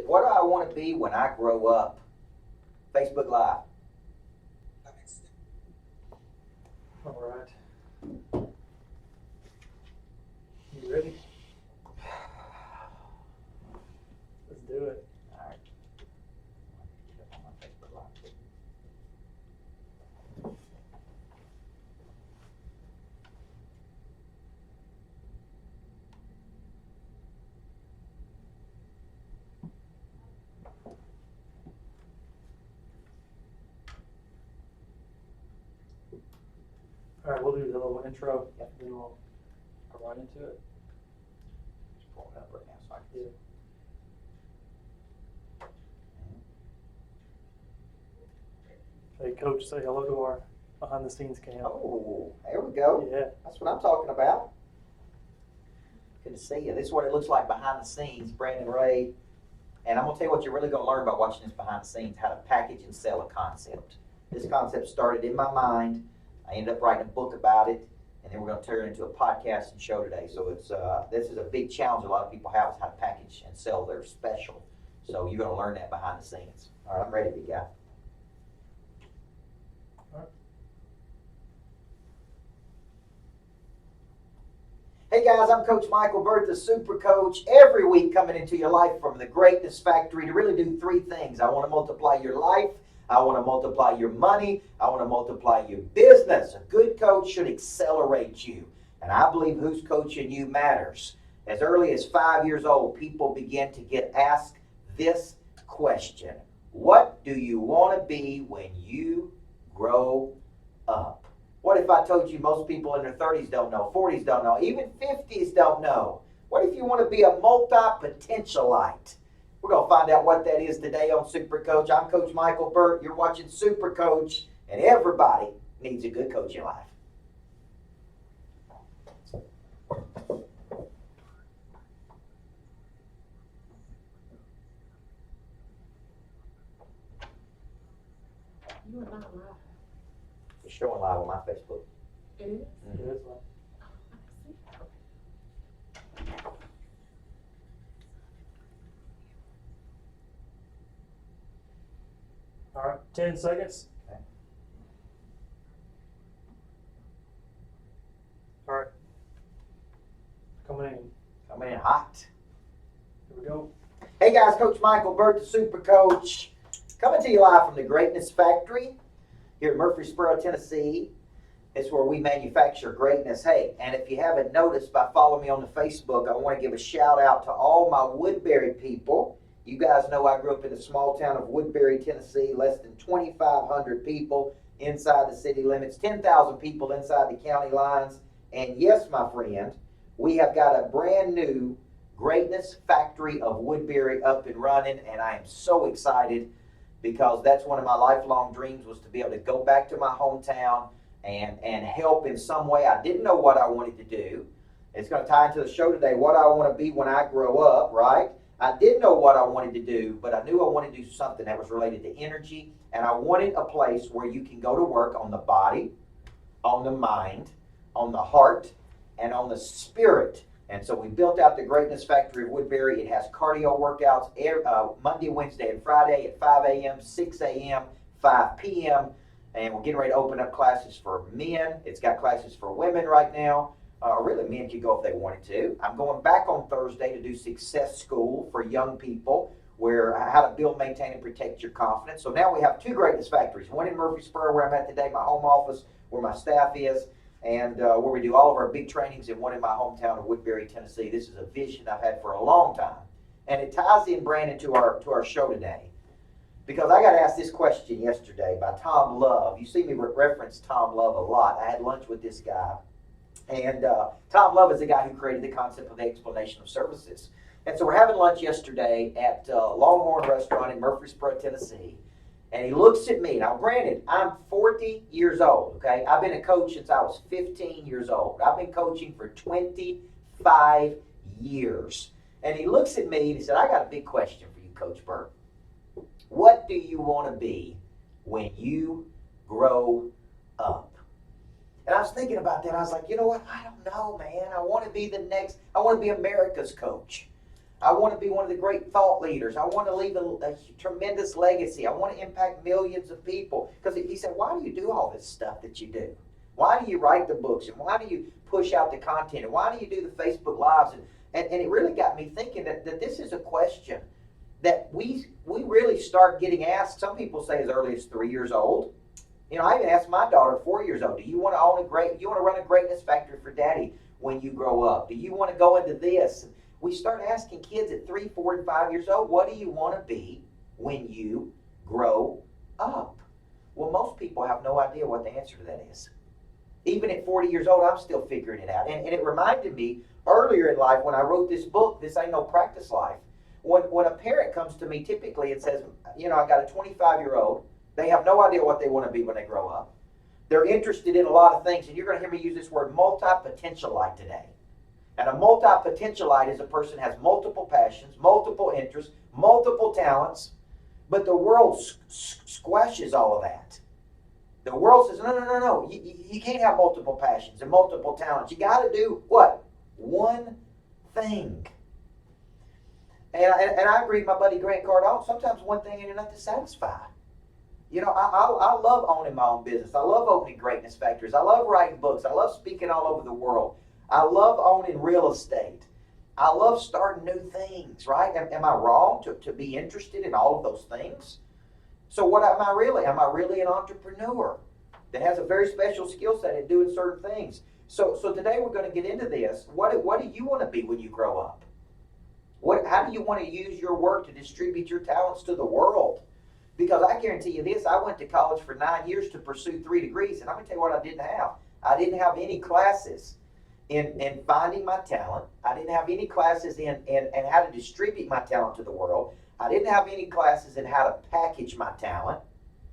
what do I want to be when I grow up? Facebook Live. All right. You ready? Let's do it. All right. Get up on my Facebook Live. All right, we'll do the little intro, and then we'll go right into it. Just pull it up right now so I can see. Hey, Coach, say hello to our behind-the-scenes cam. Oh, there we go. Yeah. That's what I'm talking about. Good to see you. This is what it looks like behind the scenes, Brandon Ray. And I'm going to tell you what you're really going to learn by watching this behind the scenes, how to package and sell a concept. This concept started in my mind. I ended up writing a book about it, and then we're going to turn it into a podcast and show today. So it's this is a big challenge a lot of people have, is how to package and sell their special. So you're going to learn that behind the scenes. All right, I'm ready, big guy. Hey guys, I'm Coach Micheal Burt, the Super Coach, every week coming into your life from the Greatness Factory to really do three things. I want to multiply your life, I want to multiply your money, I want to multiply your business. A good coach should accelerate you, and I believe who's coaching you matters. As early as 5 years old, people begin to get asked this question: what do you want to be when you grow up? What if I told you most people in their 30s don't know, 40s don't know, even 50s don't know? What if you want to be a multipotentialite? We're going to find out what that is today on Super Coach. I'm Coach Micheal Burt. You're watching Super Coach, and everybody needs a good coach in life. You are not live. It's showing live on my Facebook. It is? It is live. All right, 10 seconds. Okay. All right. Coming in. Coming in hot. Here we go. Hey guys, Coach Micheal Burt, the Super Coach, coming to you live from the Greatness Factory here in Murfreesboro, Tennessee. It's where we manufacture greatness. Hey, and if you haven't noticed by following me on the Facebook, I want to give a shout out to all my Woodbury people. You guys know I grew up in the small town of Woodbury, Tennessee, less than 2,500 people inside the city limits, 10,000 people inside the county lines. And yes, my friend, we have got a brand new Greatness Factory of Woodbury up and running, and I am so excited because that's one of my lifelong dreams, was to be able to go back to my hometown and help in some way. I didn't know what I wanted to do. It's going to tie into the show today, what I want to be when I grow up, right? I didn't know what I wanted to do, but I knew I wanted to do something that was related to energy, and I wanted a place where you can go to work on the body, on the mind, on the heart, and on the spirit. And so we built out the Greatness Factory of Woodbury. It has cardio workouts Monday, Wednesday, and Friday at 5 a.m., 6 a.m., 5 p.m., and we're getting ready to open up classes for men. It's got classes for women right now. Really, men could go if they wanted to. I'm going back on Thursday to do Success School for young people, where how to build, maintain, and protect your confidence. So now we have two Greatness Factories, one in Murfreesboro, where I'm at today, my home office, where my staff is, and where we do all of our big trainings, and one in my hometown of Woodbury, Tennessee. This is a vision I've had for a long time. And it ties in, Brandon, to our show today. Because I got asked this question yesterday by Tom Love. You see me reference Tom Love a lot. I had lunch with this guy. And Tom Love is the guy who created the concept of the explanation of services. And so we're having lunch yesterday at Longhorn Restaurant in Murfreesboro, Tennessee. And he looks at me. Now, granted, I'm 40 years old, okay? I've been a coach since I was 15 years old. I've been coaching for 25 years. And he looks at me and he said, I got a big question for you, Coach Burt. What do you want to be when you grow up? And I was thinking about that. I was like, you know what? I don't know, man. I want to be America's coach. I want to be one of the great thought leaders. I want to leave a tremendous legacy. I want to impact millions of people. Because he said, why do you do all this stuff that you do? Why do you write the books? And why do you push out the content? And why do you do the Facebook Lives? And it really got me thinking that this is a question that we really start getting asked. Some people say as early as 3 years old. You know, I even asked my daughter, 4 years old, do you want to run a greatness factory for daddy when you grow up? Do you want to go into this? We start asking kids at 3, 4, and 5 years old, what do you want to be when you grow up? Well, most people have no idea what the answer to that is. Even at 40 years old, I'm still figuring it out. And it reminded me earlier in life when I wrote this book, This Ain't No Practice Life. When a parent comes to me typically and says, you know, I got a 25-year-old, they have no idea what they want to be when they grow up. They're interested in a lot of things, and you're going to hear me use this word multipotentialite today. And a multipotentialite is a person who has multiple passions, multiple interests, multiple talents, but the world squashes all of that. The world says, no. You can't have multiple passions and multiple talents. You got to do what? One thing. And I agree with my buddy Grant Cardone. Sometimes one thing ain't enough to satisfy. You know, I love owning my own business. I love opening greatness factories. I love writing books. I love speaking all over the world. I love owning real estate. I love starting new things, right? Am I wrong to be interested in all of those things? So what am I really? Am I really an entrepreneur that has a very special skill set at doing certain things? So today we're going to get into this. What do you want to be when you grow up? How do you want to use your work to distribute your talents to the world? Because I guarantee you this, I went to college for 9 years to pursue 3 degrees, and I'm going to tell you what I didn't have. I didn't have any classes in finding my talent. I didn't have any classes in how to distribute my talent to the world. I didn't have any classes in how to package my talent,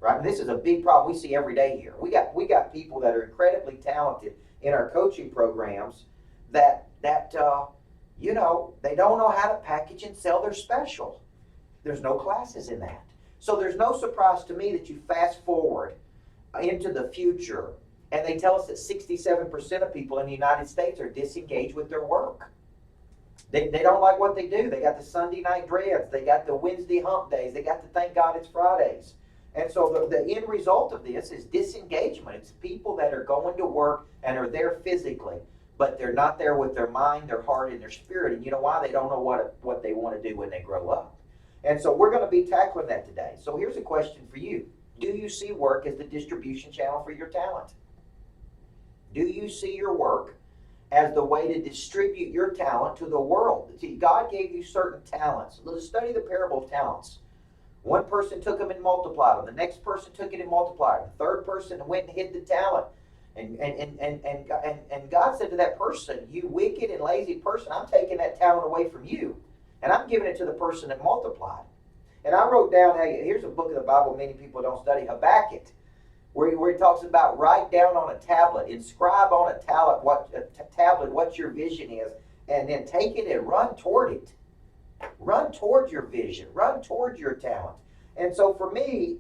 right? And this is a big problem we see every day here. We got people that are incredibly talented in our coaching programs that you know, they don't know how to package and sell their special. There's no classes in that. So there's no surprise to me that you fast forward into the future and they tell us that 67% of people in the United States are disengaged with their work. They don't like what they do. They got the Sunday night dreads. They got the Wednesday hump days. They got the thank God it's Fridays. And so the end result of this is disengagement. It's people that are going to work and are there physically, but they're not there with their mind, their heart, and their spirit. And you know why? They don't know what they want to do when they grow up. And so we're going to be tackling that today. So here's a question for you. Do you see work as the distribution channel for your talent? Do you see your work as the way to distribute your talent to the world? See, God gave you certain talents. Let's study the parable of talents. One person took them and multiplied them. The next person took it and multiplied them. The third person went and hid the talent. And God said to that person, you wicked and lazy person, I'm taking that talent away from you. And I'm giving it to the person that multiplied. And I wrote down, hey, here's a book of the Bible many people don't study, Habakkuk, where he talks about write down on a tablet, inscribe on a tablet what your vision is, and then take it and run toward it. Run toward your vision. Run toward your talent. And so for me,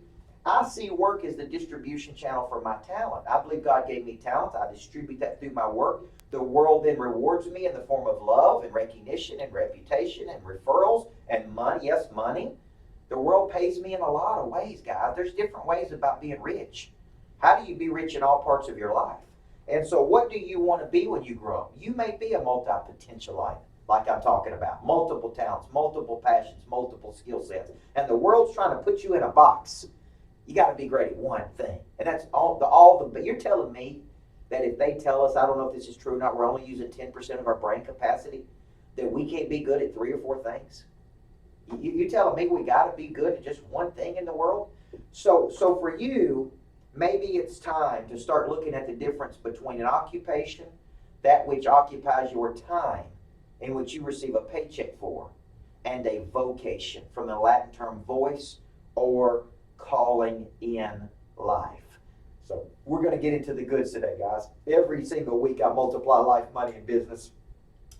I see work as the distribution channel for my talent. I believe God gave me talent. I distribute that through my work. The world then rewards me in the form of love and recognition and reputation and referrals and money. Yes, money. The world pays me in a lot of ways, guys. There's different ways about being rich. How do you be rich in all parts of your life? And so what do you want to be when you grow up? You may be a multipotentialite, like I'm talking about. Multiple talents, multiple passions, multiple skill sets. And the world's trying to put you in a box. You got to be great at one thing. And that's but you're telling me that if they tell us, I don't know if this is true or not, we're only using 10% of our brain capacity, that we can't be good at 3 or 4 things? You telling me we got to be good at just one thing in the world? So for you, maybe it's time to start looking at the difference between an occupation, that which occupies your time, in which you receive a paycheck for, and a vocation, from the Latin term voice or calling in life. So we're going to get into the goods today, guys. Every single week I multiply life, money, and business.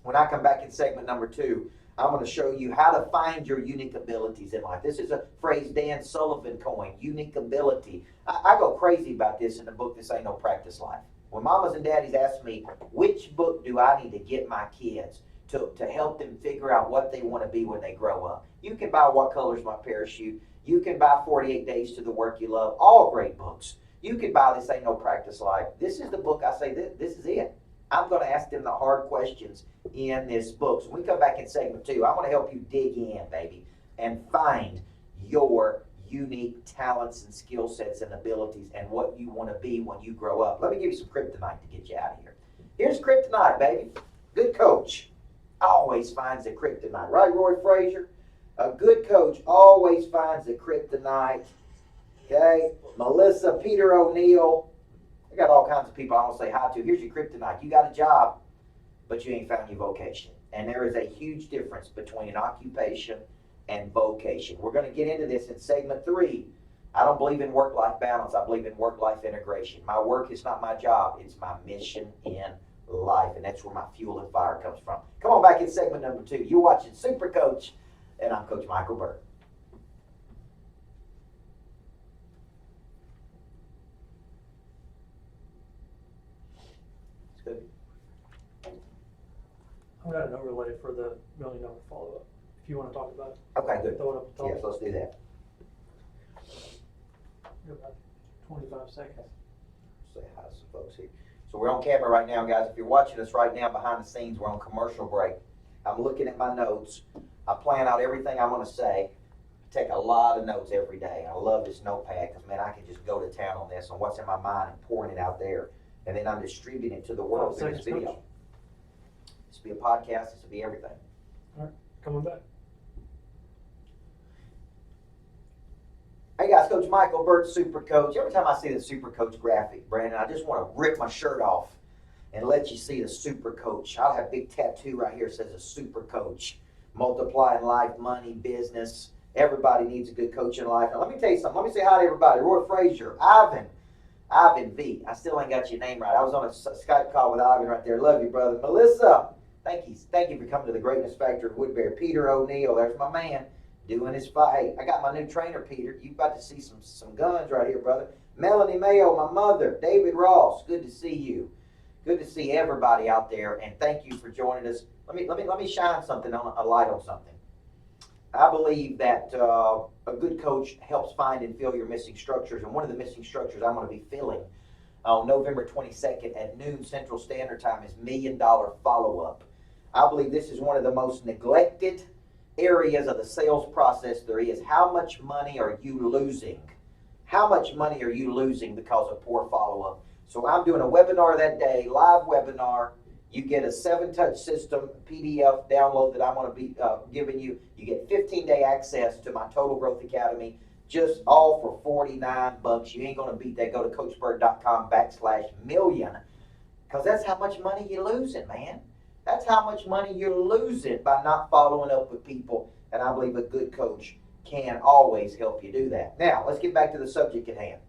When I come back in segment number 2, I'm going to show you how to find your unique abilities in life. This is a phrase Dan Sullivan coined, unique ability. I go crazy about this in the book, This Ain't No Practice Life. When mamas and daddies ask me, which book do I need to get my kids to help them figure out what they want to be when they grow up. You can buy What Color's My Parachute. You can buy 48 Days to the Work You Love. All great books. You can buy This Ain't No Practice Life. This is the book I say, this is it. I'm going to ask them the hard questions in this book. So when we come back in segment 2, I'm going to help you dig in, baby, and find your unique talents and skill sets and abilities and what you want to be when you grow up. Let me give you some kryptonite to get you out of here. Here's kryptonite, baby. Good coach always finds the kryptonite. Right, Roy Frazier? A good coach always finds the kryptonite. Okay? Melissa, Peter O'Neill. I got all kinds of people I want to say hi to. Here's your kryptonite. You got a job, but you ain't found your vocation. And there is a huge difference between an occupation and vocation. We're going to get into this in segment 3. I don't believe in work-life balance. I believe in work-life integration. My work is not my job. It's my mission in life, and that's where my fuel and fire comes from. Come on back in segment number 2. You're watching Super Coach, and I'm Coach Micheal Burt. It's good. I've got an overlay for the $1 million follow-up, if you want to talk about it. Okay, good. Throw it up the top. Yes, let's do that. You're about 25 seconds. Say hi to some folks here. So we're on camera right now, guys. If you're watching us right now behind the scenes, we're on commercial break. I'm looking at my notes. I plan out everything I'm going to say. I take a lot of notes every day. I love this notepad because, man, I can just go to town on this, on what's in my mind and pouring it out there. And then I'm distributing it to the world through this video. This will be a podcast. This will be everything. All right, coming back. Hey guys, Coach Micheal Burt, Super Coach. Every time I see the Super Coach graphic, Brandon, I just want to rip my shirt off and let you see the Super Coach. I'll have a big tattoo right here that says a Super Coach. Multiplying life, money, business. Everybody needs a good coach in life. Now let me tell you something. Let me say hi to everybody. Roy Frazier, Ivan V. I still ain't got your name right. I was on a Skype call with Ivan right there. Love you, brother. Melissa, thank you for coming to the Greatness Factory of Woodbury. Peter O'Neill, there's my man. Doing his fight. I got my new trainer, Peter. You about to see some guns right here, brother. Melanie Mayo, my mother. David Ross, good to see you. Good to see everybody out there, and thank you for joining us. Let me shine something on a light on something. I believe that a good coach helps find and fill your missing structures, and one of the missing structures I'm going to be filling on November 22nd at noon Central Standard Time is $1 Million Follow-Up. I believe this is one of the most neglected areas of the sales process there is. How much money are you losing? How much money are you losing because of poor follow-up? So I'm doing a webinar that day, live webinar. You get a 7-touch system PDF download that I'm going to be giving you. You get 15-day access to my Total Growth Academy, just all for $49. You ain't going to beat that. Go to coachburt.com/million, because that's how much money you're losing, man. That's how much money you're losing by not following up with people, and I believe a good coach can always help you do that. Now, let's get back to the subject at hand.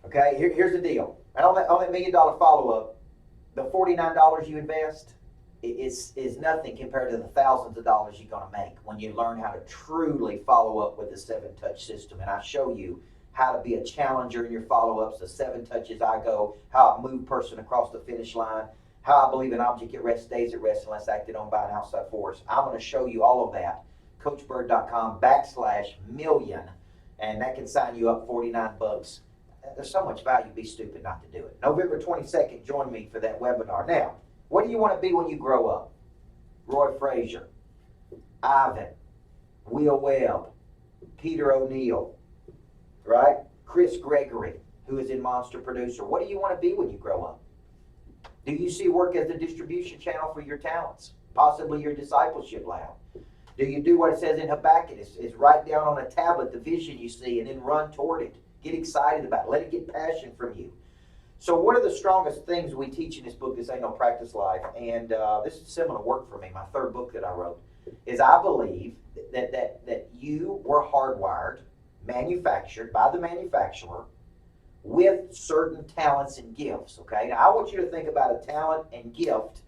Okay, here's the deal. And on that $1 million follow-up, the $49 you invest is nothing compared to the thousands of dollars you're going to make when you learn how to truly follow up with the 7-touch system. And I show you how to be a challenger in your follow-ups, the 7 touches I go, how I move person across the finish line, how I believe an object at rest stays at rest unless acted on by an outside force. I'm going to show you all of that. coachburt.com/million, and that can sign you up $49. There's so much value, be stupid not to do it. November 22nd, join me for that webinar. Now, what do you want to be when you grow up? Roy Frazier, Ivan, Will Webb, Peter O'Neill, right? Chris Gregory, who is in Monster Producer. What do you want to be when you grow up? Do you see work as the distribution channel for your talents? Possibly your discipleship lab. Do you do what it says in Habakkuk? It's write down on a tablet the vision you see and then run toward it. Get excited about it. Let it get passion from you. So one of the strongest things we teach in this book, This Ain't No Practice Life, and this is similar work for me, my 3rd book that I wrote, is I believe that you were hardwired, manufactured by the manufacturer, with certain talents and gifts, okay? Now, I want you to think about a talent and gift.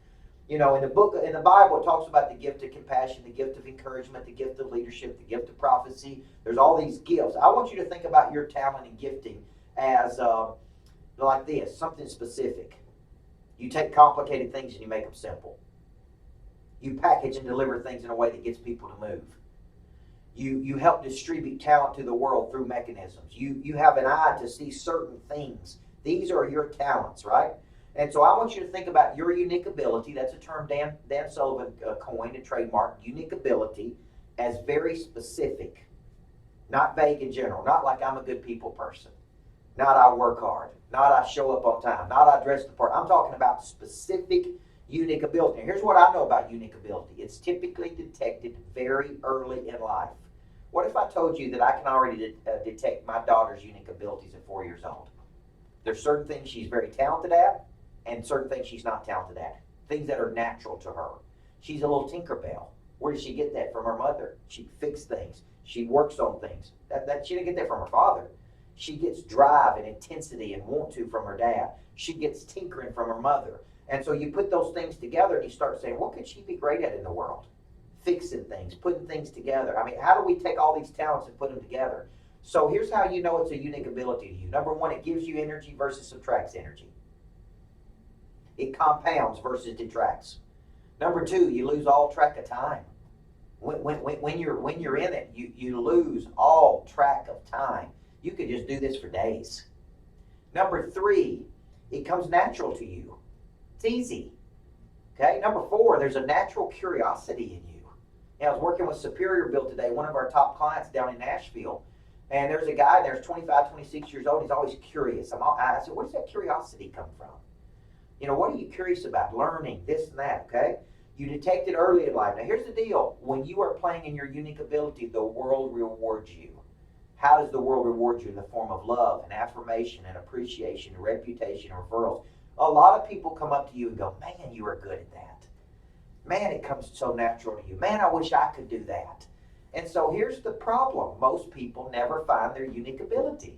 You know, in the Bible, it talks about the gift of compassion, the gift of encouragement, the gift of leadership, the gift of prophecy. There's all these gifts. I want you to think about your talent and gifting as like this, something specific. You take complicated things and you make them simple. You package and deliver things in a way that gets people to move. You help distribute talent to the world through mechanisms. You have an eye to see certain things. These are your talents, right? And so I want you to think about your unique ability. That's a term Dan Sullivan coined and trademarked, unique ability, as very specific, not vague in general, not like I'm a good people person, not I work hard, not I show up on time, not I dress the part. I'm talking about specific unique ability. Now, here's what I know about unique ability. It's typically detected very early in life. What if I told you that I can already detect my daughter's unique abilities at 4 years old? There's certain things she's very talented at and certain things she's not talented at, things that are natural to her. She's a little Tinkerbell. Where did she get that? From her mother. She fixes things. She works on things. That she didn't get that from her father. She gets drive and intensity and want to from her dad. She gets tinkering from her mother. And so you put those things together and you start saying, what could she be great at in the world? Fixing things, putting things together. I mean, how do we take all these talents and put them together? So here's how you know it's a unique ability to you. Number one, it gives you energy versus subtracts energy. It compounds versus detracts. Number two, you lose all track of time. When you're in it, you lose all track of time. You could just do this for days. Number three, it comes natural to you. It's easy. Okay. Number four, there's a natural curiosity in you. I was working with Superior Built today, one of our top clients down in Nashville. And there's a guy there's 25, 26 years old. He's always curious. I said, where does that curiosity come from? What are you curious about? Learning, this and that, okay? You detect it early in life. Now, here's the deal. When you are playing in your unique ability, the world rewards you. How does the world reward you? In the form of love and affirmation and appreciation and reputation and referrals. A lot of people come up to you and go, man, you are good at that. Man, it comes so natural to you. Man, I wish I could do that. And so here's the problem. Most people never find their unique ability.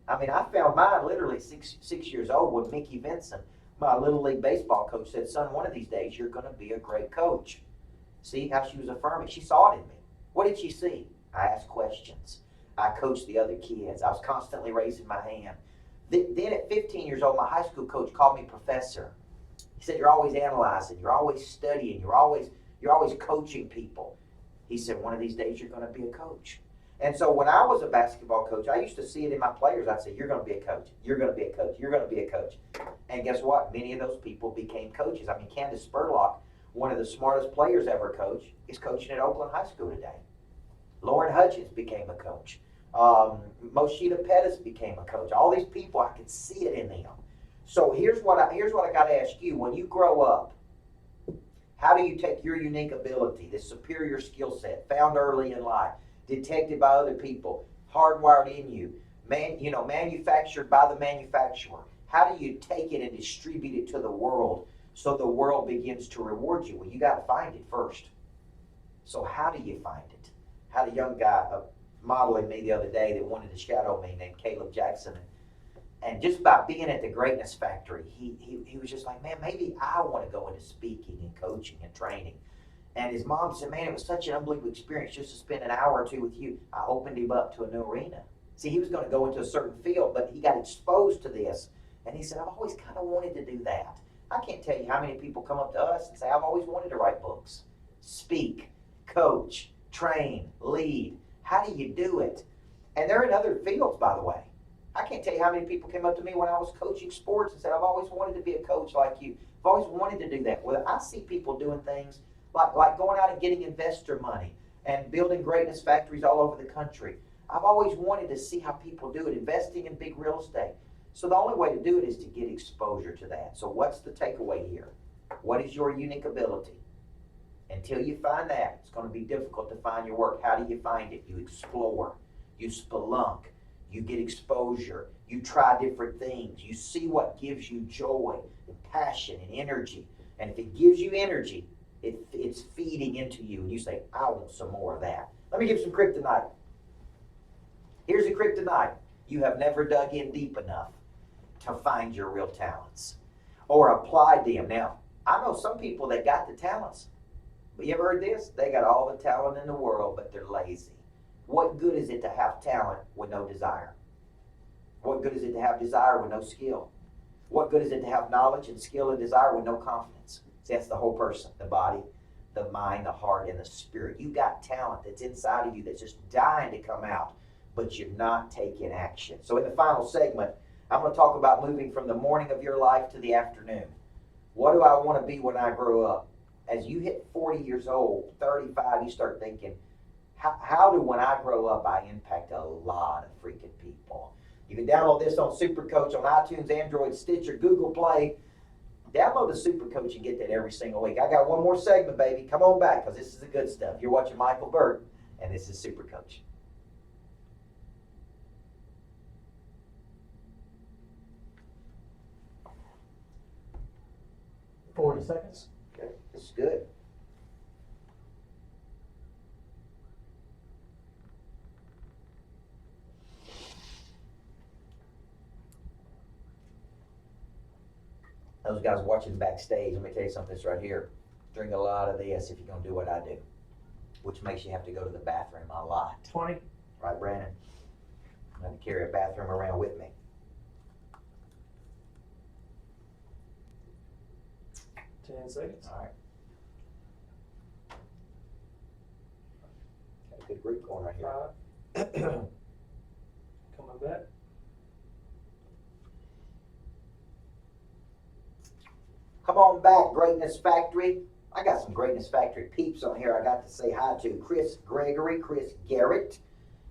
I mean, I found mine literally six years old when Mickey Vincent, my Little League baseball coach, said, son, one of these days you're going to be a great coach. See how she was affirming? She saw it in me. What did she see? I asked questions. I coached the other kids. I was constantly raising my hand. Then at 15 years old, my high school coach called me professor. He said, you're always analyzing, you're always studying, you're always coaching people. He said, one of these days you're going to be a coach. And so when I was a basketball coach, I used to see it in my players. I'd say, you're going to be a coach. You're going to be a coach. You're going to be a coach. And guess what? Many of those people became coaches. I mean, Candace Spurlock, one of the smartest players ever coached, is coaching at Oakland High School today. Lauren Hutchins became a coach. Moshita Pettis became a coach. All these people, I could see it in them. So here's what I got to ask you. When you grow up, how do you take your unique ability, this superior skill set found early in life, detected by other people, hardwired in you, manufactured by the manufacturer? How do you take it and distribute it to the world so the world begins to reward you? Well, you got to find it first. So how do you find it? I had a young guy modeling me the other day that wanted to shadow me named Caleb Jackson. And just by being at the Greatness Factory, he was just like, man, maybe I want to go into speaking and coaching and training. And his mom said, man, it was such an unbelievable experience just to spend an hour or two with you. I opened him up to a new arena. See, he was going to go into a certain field, but he got exposed to this. And he said, I've always kind of wanted to do that. I can't tell you how many people come up to us and say, I've always wanted to write books, speak, coach, train, lead. How do you do it? And they're in other fields, by the way. I can't tell you how many people came up to me when I was coaching sports and said, I've always wanted to be a coach like you. I've always wanted to do that. Well, I see people doing things like going out and getting investor money and building greatness factories all over the country. I've always wanted to see how people do it, investing in big real estate. So the only way to do it is to get exposure to that. So what's the takeaway here? What is your unique ability? Until you find that, it's going to be difficult to find your work. How do you find it? You explore. You spelunk. You get exposure. You try different things. You see what gives you joy and passion and energy. And if it gives you energy, it's feeding into you. And you say, I want some more of that. Let me give you some kryptonite. Here's a kryptonite. You have never dug in deep enough to find your real talents or applied them. Now, I know some people that got the talents. But you ever heard this? They got all the talent in the world, but they're lazy. What good is it to have talent with no desire? What good is it to have desire with no skill? What good is it to have knowledge and skill and desire with no confidence? See, that's the whole person, the body. the mind, the heart, and the spirit. You got talent that's inside of you that's just dying to come out, but you're not taking action. So in the final segment, I'm going to talk about moving from the morning of your life to the afternoon. What do I want to be when I grow up? As you hit 40 years old, 35, you start thinking, how do when I grow up I impact a lot of freaking people? You can download this on Supercoach on iTunes, Android, Stitcher, Google Play. Download the Supercoach and get that every single week. I got one more segment, baby. Come on back, because this is the good stuff. You're watching Micheal Burt, and this is Supercoach. 40 seconds. Okay, this is good. Those guys watching backstage, let me tell you something that's right here. Drink a lot of this if you're going to do what I do, which makes you have to go to the bathroom a lot. 20. Right, Brandon? I have to carry a bathroom around with me. 10 seconds. All right. Got a good group going right here. 5. Coming back. Come on back, Greatness Factory. I got some Greatness Factory peeps on here I got to say hi to. Chris Gregory, Chris Garrett.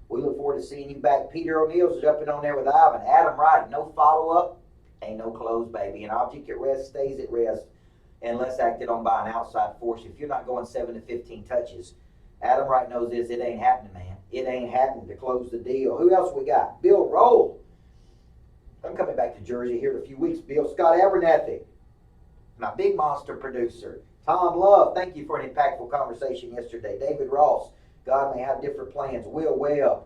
We look forward to seeing you back. Peter O'Neill's jumping on there with Ivan. Adam Wright, no follow-up. Ain't no close, baby. An object at rest stays at rest unless acted on by an outside force. If you're not going 7 to 15 touches, Adam Wright knows this. It ain't happening, man. It ain't happening to close the deal. Who else we got? Bill Roll. I'm coming back to Jersey here in a few weeks. Bill Scott Abernathy, my big monster producer. Tom Love, thank you for an impactful conversation yesterday. David Ross, God may have different plans. Will Webb.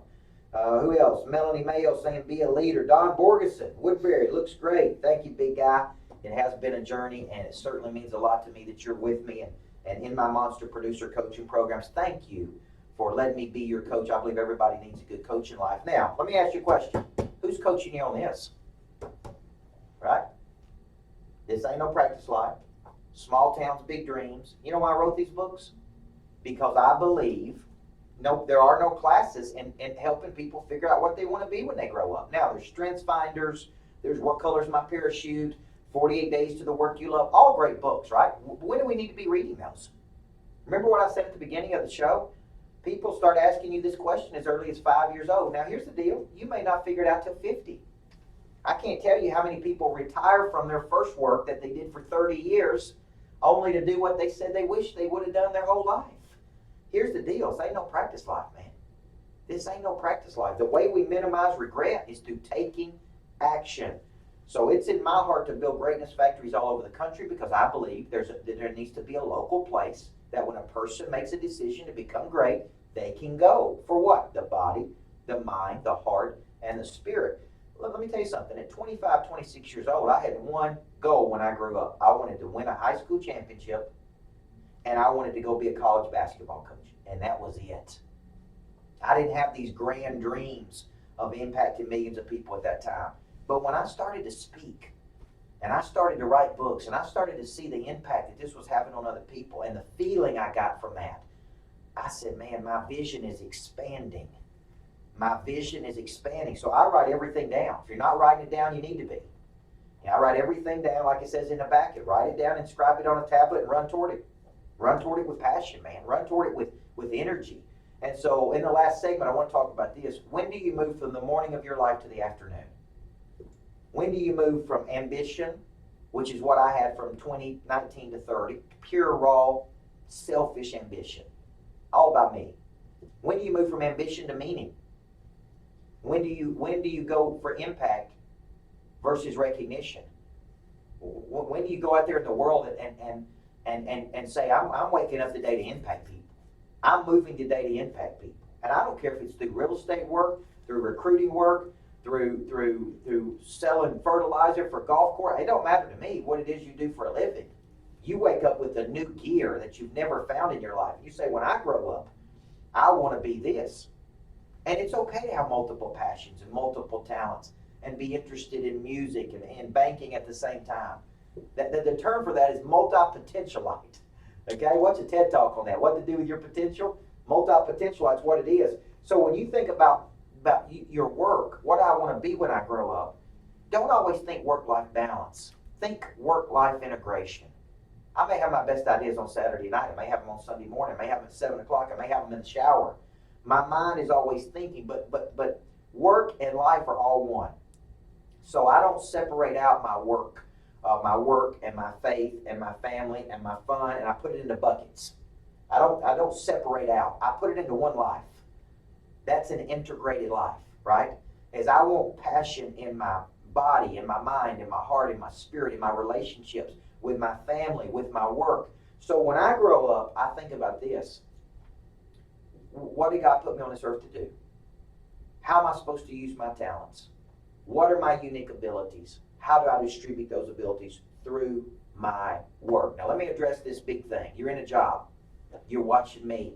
Who else? Melanie Mayo saying be a leader. Don Borgeson, Woodbury, looks great. Thank you, big guy. It has been a journey, and it certainly means a lot to me that you're with me and in my monster producer coaching programs. Thank you for letting me be your coach. I believe everybody needs a good coach in life. Now, let me ask you a question. Who's coaching you on this? Right? This ain't no practice life. Small towns, big dreams. You know why I wrote these books? Because I believe there are no classes in helping people figure out what they want to be when they grow up. Now, there's Strengths Finders. There's What Color's My Parachute? 48 Days to the Work You Love. All great books, right? When do we need to be reading those? Remember what I said at the beginning of the show? People start asking you this question as early as 5 years old. Now, here's the deal. You may not figure it out till 50. I can't tell you how many people retire from their first work that they did for 30 years only to do what they said they wish they would have done their whole life. Here's the deal. This ain't no practice life, man. This ain't no practice life. The way we minimize regret is through taking action. So it's in my heart to build greatness factories all over the country because I believe there needs to be a local place that when a person makes a decision to become great, they can go. For what? The body, the mind, the heart, and the spirit. Let me tell you something. At 25, 26 years old, I had one goal when I grew up. I wanted to win a high school championship, and I wanted to go be a college basketball coach, and that was it. I didn't have these grand dreams of impacting millions of people at that time. But when I started to speak, and I started to write books, and I started to see the impact that this was having on other people, and the feeling I got from that, I said, man, my vision is expanding. My vision is expanding. So I write everything down. If you're not writing it down, you need to be. I write everything down like it says in the back. Write it down, inscribe it on a tablet, and run toward it. Run toward it with passion, man. Run toward it with energy. And so in the last segment, I want to talk about this. When do you move from the morning of your life to the afternoon? When do you move from ambition, which is what I had from 2019 to 30, pure, raw, selfish ambition, all about me? When do you move from ambition to meaning? When do you go for impact versus recognition? When do you go out there in the world and say, I'm waking up today to impact people. I'm moving today to impact people. And I don't care if it's through real estate work, through recruiting work, through selling fertilizer for golf course. It don't matter to me what it is you do for a living. You wake up with a new gear that you've never found in your life. You say, when I grow up, I want to be this. And it's okay to have multiple passions and multiple talents and be interested in music and banking at the same time. The term for that is multipotentialite. Okay, what's a TED Talk on that? What to do with your potential? Multi-potentialite's what it is. So when you think about your work, what I want to be when I grow up, don't always think work-life balance. Think work-life integration. I may have my best ideas on Saturday night. I may have them on Sunday morning. I may have them at 7 o'clock. I may have them in the shower. My mind is always thinking, but work and life are all one. So I don't separate out my work and my faith and my family and my fun, and I put it into buckets. I don't separate out. I put it into one life. That's an integrated life, right? As I want passion in my body, in my mind, in my heart, in my spirit, in my relationships, with my family, with my work. So when I grow up, I think about this. What did God put me on this earth to do? How am I supposed to use my talents? What are my unique abilities? How do I distribute those abilities? Through my work. Now let me address this big thing. You're in a job. You're watching me.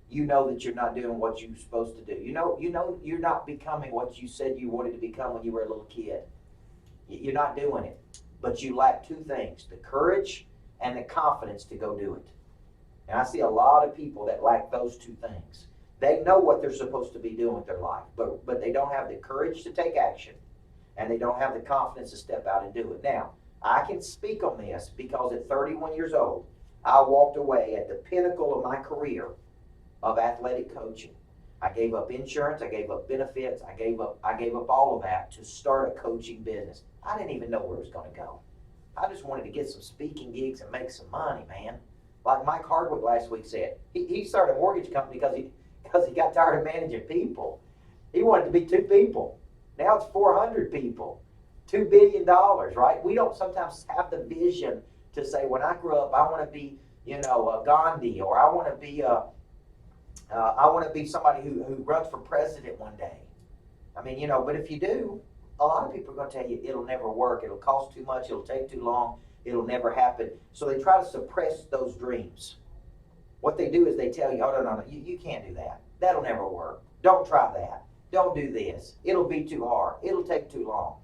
You know that you're not doing what you're supposed to do. You know you're not becoming what you said you wanted to become when you were a little kid. You're not doing it. But you lack two things, the courage and the confidence to go do it. And I see a lot of people that lack those two things. They know what they're supposed to be doing with their life, but they don't have the courage to take action, and they don't have the confidence to step out and do it. Now, I can speak on this because at 31 years old, I walked away at the pinnacle of my career of athletic coaching. I gave up insurance, I gave up benefits, I gave up all of that to start a coaching business. I didn't even know where it was going to go. I just wanted to get some speaking gigs and make some money, man. Like Mike Hardwick last week said, he started a mortgage company because he got tired of managing people. He wanted to be two people. Now it's 400 people, $2 billion, right? We don't sometimes have the vision to say, when I grow up, I want to be, a Gandhi, or I want to be somebody who runs for president one day. I mean, but if you do, a lot of people are going to tell you it'll never work. It'll cost too much. It'll take too long. It'll never happen. So they try to suppress those dreams. What they do is they tell you, oh, no, you can't do that. That'll never work. Don't try that. Don't do this. It'll be too hard. It'll take too long.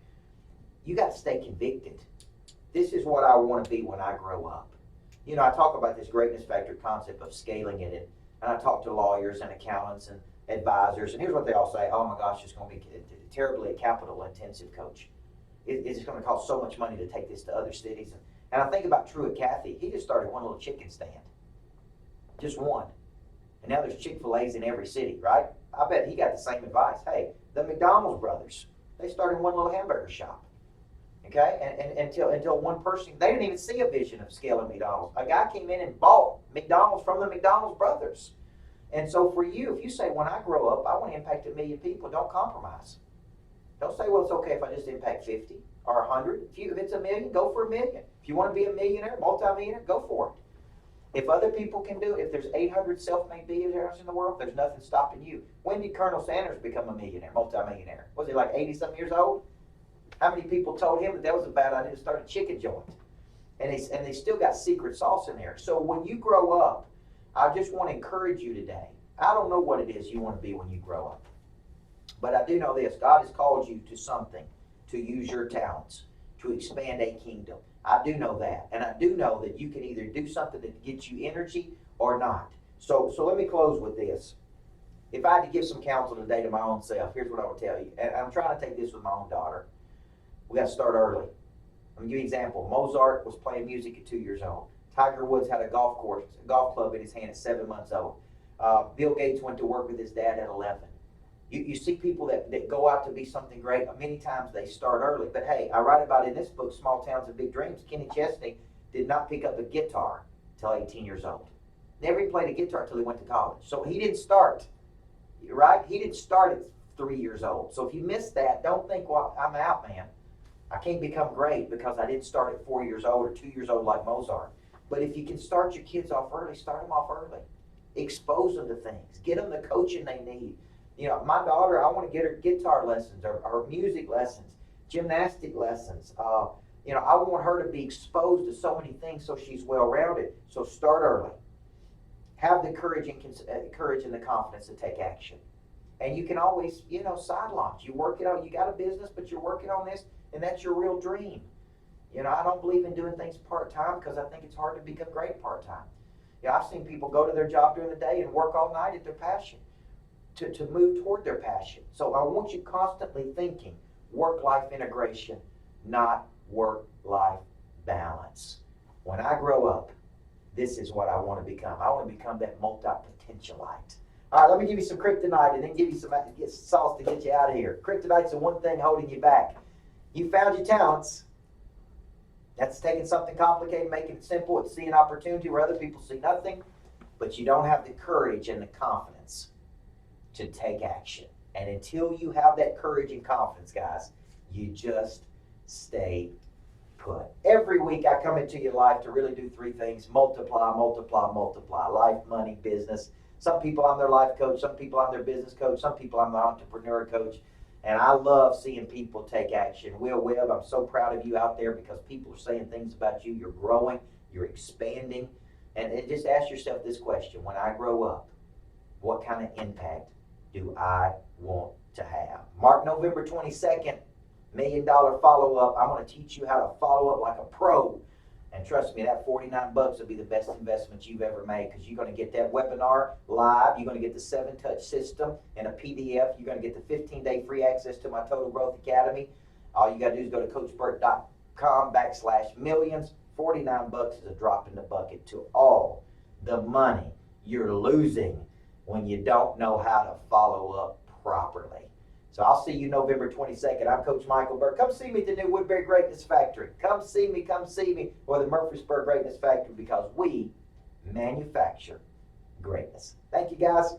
You got to stay convicted. This is what I want to be when I grow up. I talk about this greatness factor concept of scaling it, and I talk to lawyers and accountants and advisors, and here's what they all say: oh my gosh, it's going to be terribly capital intensive, coach. It's going to cost so much money to take this to other cities. And I think about Truett Cathy. He just started one little chicken stand. Just one. And now there's Chick-fil-A's in every city, right? I bet he got the same advice. Hey, the McDonald's brothers, they started one little hamburger shop. Okay? And until one person, they didn't even see a vision of scaling McDonald's. A guy came in and bought McDonald's from the McDonald's brothers. And so for you, if you say, when I grow up, I want to impact 1 million people, don't compromise. Don't say, well, it's okay if I just impact 50 or 100. If it's 1 million, go for 1 million. If you want to be a millionaire, multi-millionaire, go for it. If other people can do it, if there's 800 self-made billionaires in the world, there's nothing stopping you. When did Colonel Sanders become a millionaire, multi-millionaire? Was he like 80-something years old? How many people told him that was a bad idea to start a chicken joint? And they still got secret sauce in there. So when you grow up, I just want to encourage you today. I don't know what it is you want to be when you grow up. But I do know this: God has called you to something, to use your talents, to expand a kingdom. I do know that. And I do know that you can either do something that gets you energy or not. So let me close with this. If I had to give some counsel today to my own self, here's what I would tell you. And I'm trying to take this with my own daughter. We got to start early. I'm going to give you an example. Mozart was playing music at 2 years old. Tiger Woods had a golf club in his hand at 7 months old. Bill Gates went to work with his dad at 11. You see people that go out to be something great. Many times they start early. But hey, I write about in this book, Small Towns and Big Dreams. Kenny Chesney did not pick up a guitar until 18 years old. Never even played a guitar until he went to college. So he didn't start, right? He didn't start at 3 years old. So if you missed that, don't think, well, I'm out, man. I can't become great because I didn't start at 4 years old or 2 years old like Mozart. But if you can start your kids off early, start them off early. Expose them to things. Get them the coaching they need. My daughter, I want to get her guitar lessons or music lessons, gymnastic lessons. I want her to be exposed to so many things so she's well-rounded. So start early. Have the courage and the confidence to take action. And you can always, side launch. You work it out. You got a business, but you're working on this, and that's your real dream. I don't believe in doing things part-time because I think it's hard to become great part-time. Yeah, I've seen people go to their job during the day and work all night at their passion to move toward their passion. So I want you constantly thinking work-life integration, not work-life balance. When I grow up, this is what I want to become. I want to become that multipotentialite. All right, let me give you some kryptonite and then give you some sauce to get you out of here. Kryptonite's the one thing holding you back. You found your talents. That's taking something complicated, making it simple. It's seeing opportunity where other people see nothing. But you don't have the courage and the confidence to take action. And until you have that courage and confidence, guys, you just stay put. Every week I come into your life to really do three things: multiply, multiply, multiply. Life, money, business. Some people I'm their life coach, some people I'm their business coach, some people I'm their entrepreneur coach. And I love seeing people take action. Will Webb, I'm so proud of you out there because people are saying things about you. You're growing, you're expanding. And just ask yourself this question: when I grow up, what kind of impact do I want to have? Mark November 22nd, $1 million follow-up. I'm going to teach you how to follow up like a pro. And trust me, that $49 will be the best investment you've ever made, because you're going to get that webinar live. You're going to get the 7-touch system and a PDF. You're going to get the 15-day free access to my Total Growth Academy. All you got to do is go to coachburt.com/millions. $49 is a drop in the bucket to all the money you're losing when you don't know how to follow up properly. So I'll see you November 22nd. I'm Coach Micheal Burt. Come see me at the new Woodbury Greatness Factory. Come see me, or the Murfreesboro Greatness Factory, because we manufacture greatness. Thank you, guys.